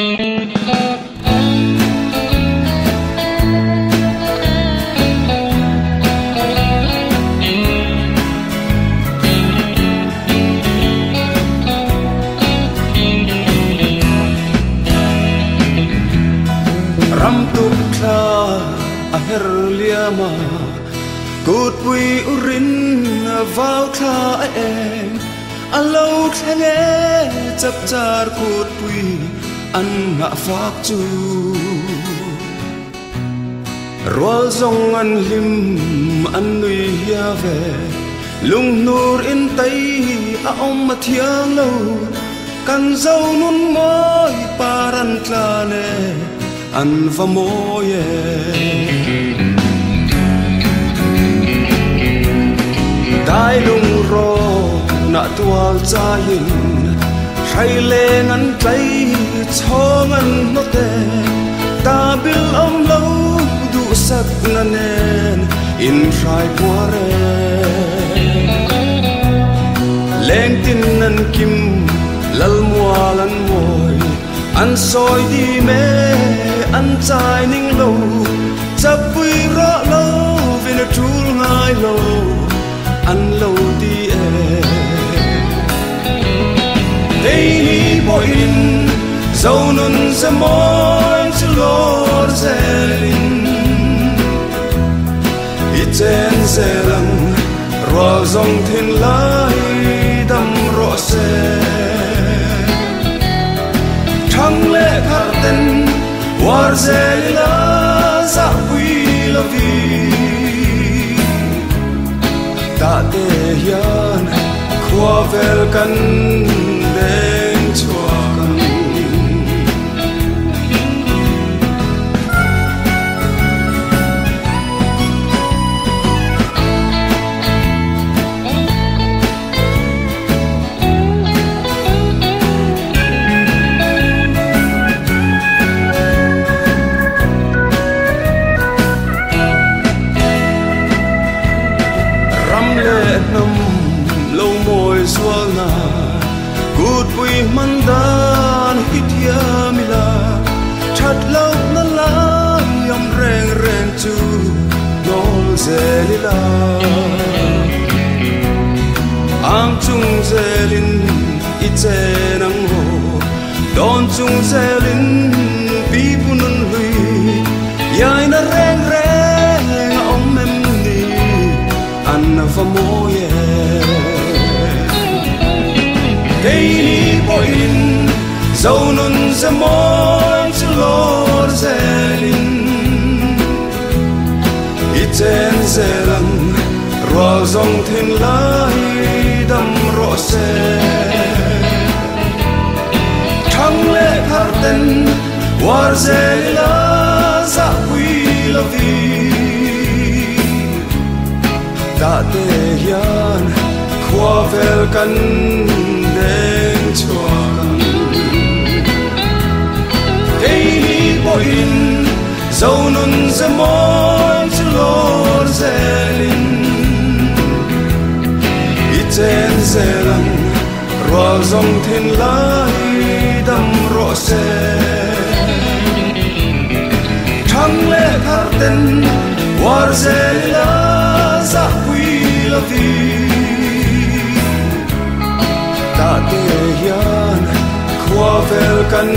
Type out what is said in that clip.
ram tuk thla a her liama kut pui urin vào thla em a lo thale chap char kut pui an nga fak chu rol zong an lim an nui hia ve lung nur in tay a om ma thiang lo kan zau nun moi paran tlane an va moye dai lung ro na tual cha hin thai leng an tlai chong an no te ta bil om lo du sak na nen in thai kware leng tin an kim lal mual an moi an soi di me an chai ning lo chap pui ra lo vin a tul ngai lo an lo di e dei ni boin zau nun za moi zu lor zelin i chen zelang ro zong thin lai dam ro se thang le khar ten war zelila za wi la vi ta te hian khwa vel kan deng chua kan nam lâu môi xuân na cút bụi man dan hitia mila chặt lâu na la yom reng reng chu nol zelila ang chung zelin itse nang ho don chung zelin pi punun hui yai na reng reng om mem ni an va moye dei ni boin zau nun za moi zu lor zelin i chen zelang ro zong thin lai dam ro se thang le khar ten war zelila za wi la vi ta te hian khwa vel kan deng chua kan dei ni boin zau nun za moi zu lor zelin i chen zelang ro zong thin lai dam ro se thang le khar ten war zelila za wi la vi ta te hian khwa vel kan